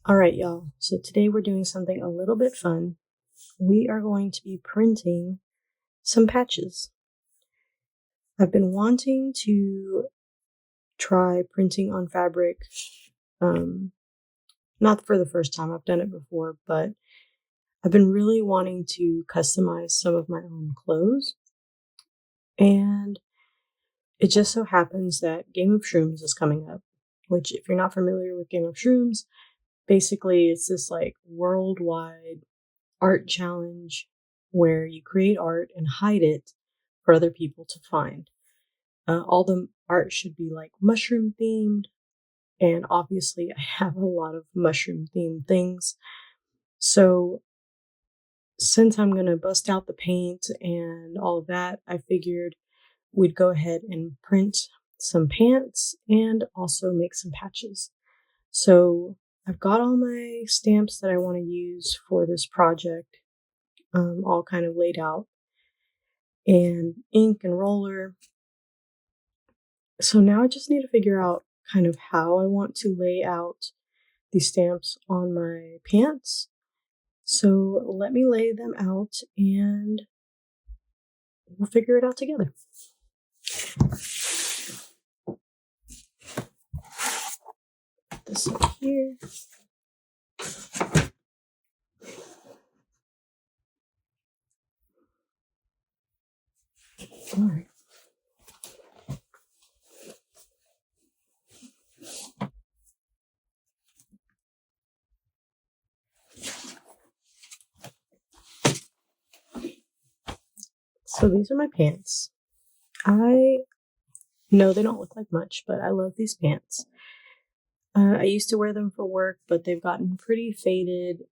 All right, y'all. So today we're doing something a little bit fun. We are going to be printing some patches. I've been wanting to try printing on fabric. Not for the first time, I've done it before, but I've been really wanting to customize some of my own clothes. And it just so happens that Game of Shrooms is coming up, which, if you're not familiar with Game of Shrooms, basically it's this like worldwide art challenge where you create art and hide it for other people to find. All the art should be like mushroom themed, and obviously I have a lot of mushroom themed things. So since I'm gonna bust out the paint and all of that, I figured we'd go ahead and print some pants and also make some patches. So I've got all my stamps that I want to use for this project all kind of laid out, and ink and roller. So now I just need to figure out kind of how I want to lay out these stamps on my pants. So let me lay them out and we'll figure it out together. Put this in here. All right. So these are my pants. I know they don't look like much, but I love these pants. I used to wear them for work, but they've gotten pretty faded,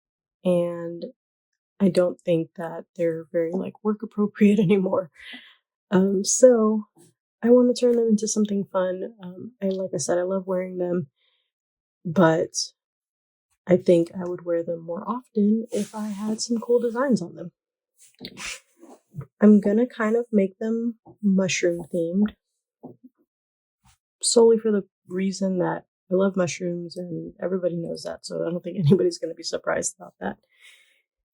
and I don't think that they're very like work appropriate anymore. So I want to turn them into something fun. And like I said, I love wearing them, but I think I would wear them more often if I had some cool designs on them. I'm gonna kind of make them mushroom themed, solely for the reason that I love mushrooms and everybody knows that, so I don't think anybody's gonna be surprised about that.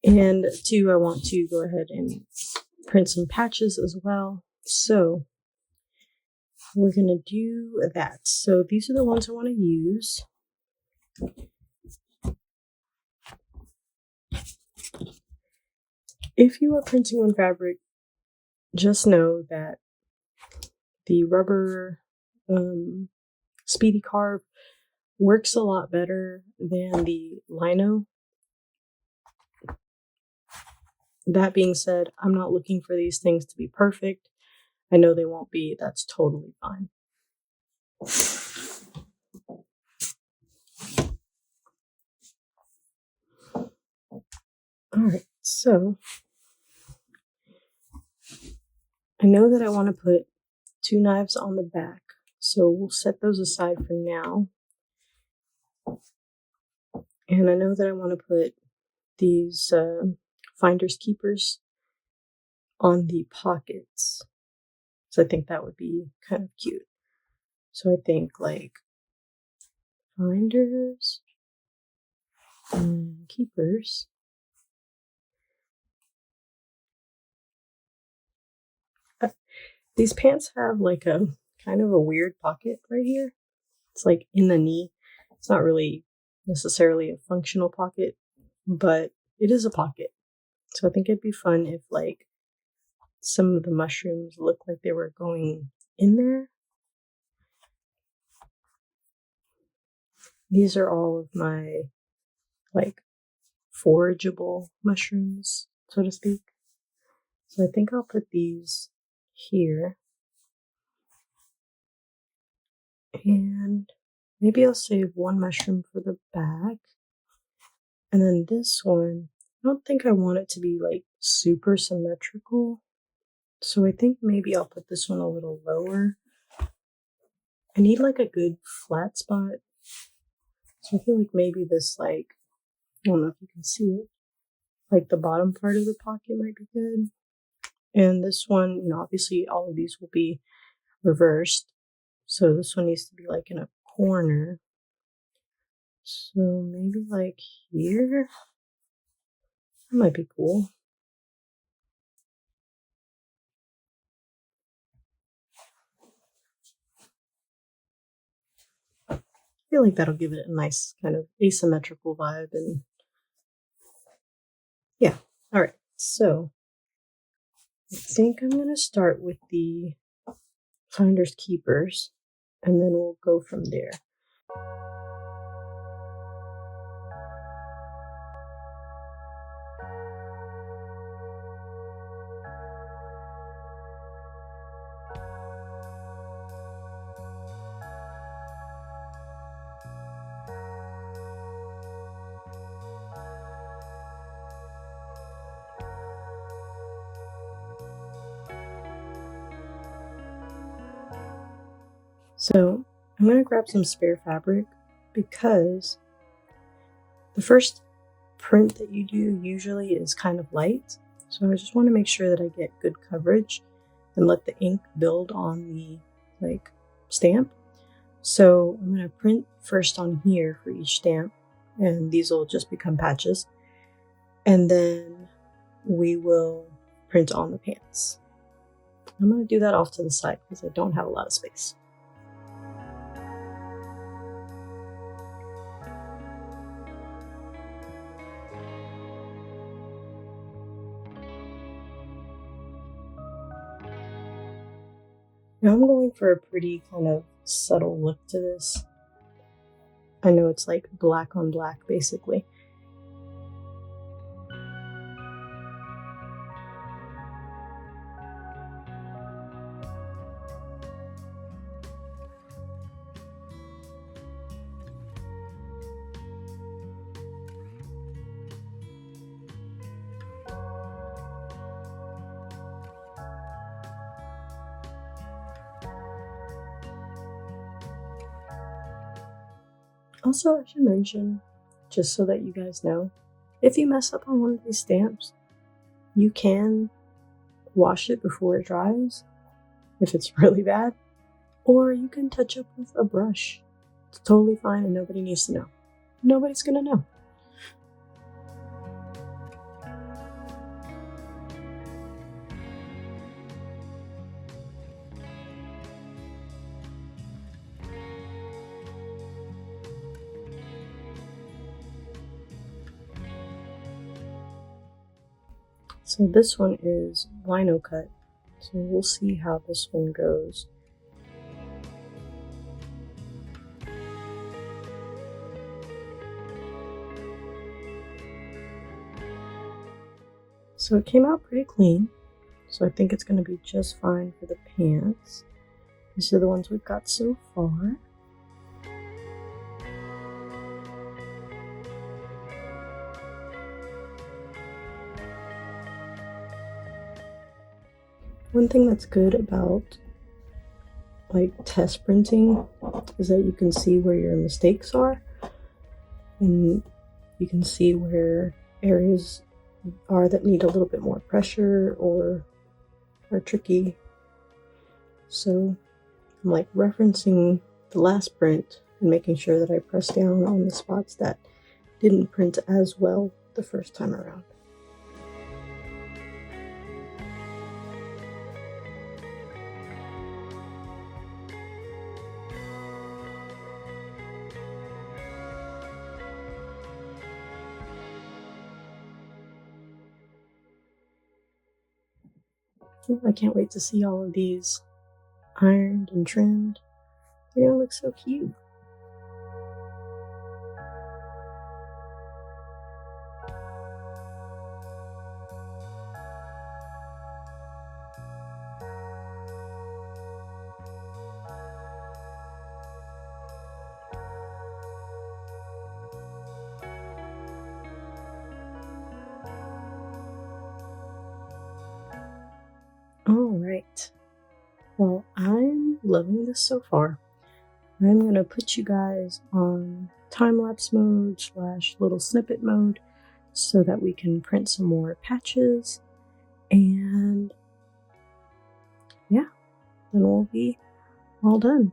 And two, I want to go ahead and print some patches as well. So we're gonna do that. So these are the ones I want to use. If you are printing on fabric, just know that the rubber Speedy Carve works a lot better than the lino. That being said, I'm not looking for these things to be perfect. I know they won't be. That's totally fine. All right, so I know that I want to put 2 knives on the back, so we'll set those aside for now. And I know that I want to put these finders keepers on the pockets, so I think that would be kind of cute. So I think like finders and keepers. These pants have like a kind of a weird pocket right here. It's like in the knee. It's not really necessarily a functional pocket, but it is a pocket. So I think it'd be fun if like some of the mushrooms looked like they were going in there. These are all of my like forageable mushrooms, so to speak. So I think I'll put these here. And maybe I'll save one mushroom for the back. And then this one, I don't think I want it to be like super symmetrical. So I think maybe I'll put this one a little lower. I need like a good flat spot. So I feel like maybe this like, I don't know if you can see it, like the bottom part of the pocket might be good. And this one, obviously all of these will be reversed. So this one needs to be like in a corner. So maybe like here? That might be cool. I feel like that'll give it a nice kind of asymmetrical vibe, and yeah. All right, so I think I'm going to start with the Finders Keepers, and then we'll go from there. So I'm going to grab some spare fabric because the first print that you do usually is kind of light. So I just want to make sure that I get good coverage and let the ink build on the stamp. So I'm going to print first on here for each stamp, and these will just become patches. And then we will print on the pants. I'm going to do that off to the side because I don't have a lot of space. Now I'm going for a pretty kind of subtle look to this. I know it's like black on black, basically. Also, I should mention, just so that you guys know, if you mess up on one of these stamps, you can wash it before it dries, if it's really bad, or you can touch up with a brush. It's totally fine and nobody needs to know. Nobody's gonna know. So this one is lino cut, so we'll see how this one goes. So it came out pretty clean, so I think it's going to be just fine for the pants. These are the ones we've got so far. One thing that's good about test printing is that you can see where your mistakes are, and you can see where areas are that need a little bit more pressure or are tricky. So I'm referencing the last print and making sure that I press down on the spots that didn't print as well the first time around. I can't wait to see all of these ironed and trimmed. They're gonna look so cute. Alright, well, I'm loving this so far. I'm going to put you guys on time-lapse mode / little snippet mode so that we can print some more patches, and yeah, then we'll be all done.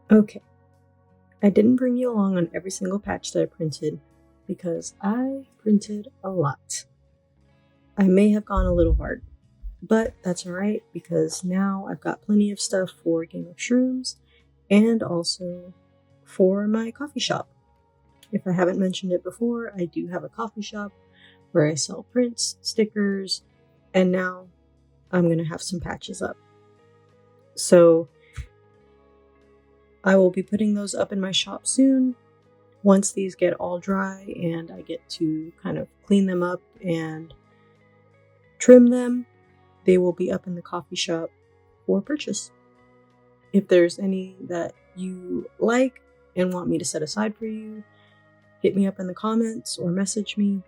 Okay, I didn't bring you along on every single patch that I printed because I printed a lot. I may have gone a little hard, but that's alright because now I've got plenty of stuff for Game of Shrooms and also for my coffee shop. If I haven't mentioned it before, I do have a coffee shop where I sell prints, stickers, and now I'm going to have some patches up. So I will be putting those up in my shop soon. Once these get all dry and I get to kind of clean them up and trim them, they will be up in the coffee shop for purchase. If there's any that you like and want me to set aside for you, hit me up in the comments or message me.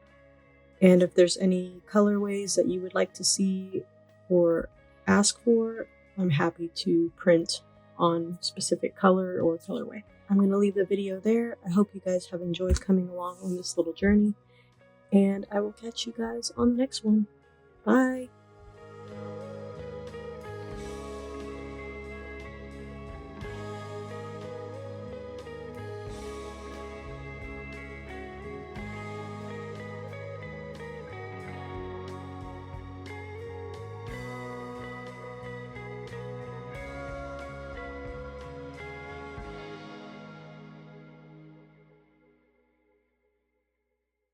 And if there's any colorways that you would like to see or ask for, I'm happy to print on specific color or colorway. I'm going to leave the video there. I hope you guys have enjoyed coming along on this little journey, and I will catch you guys on the next one. Bye!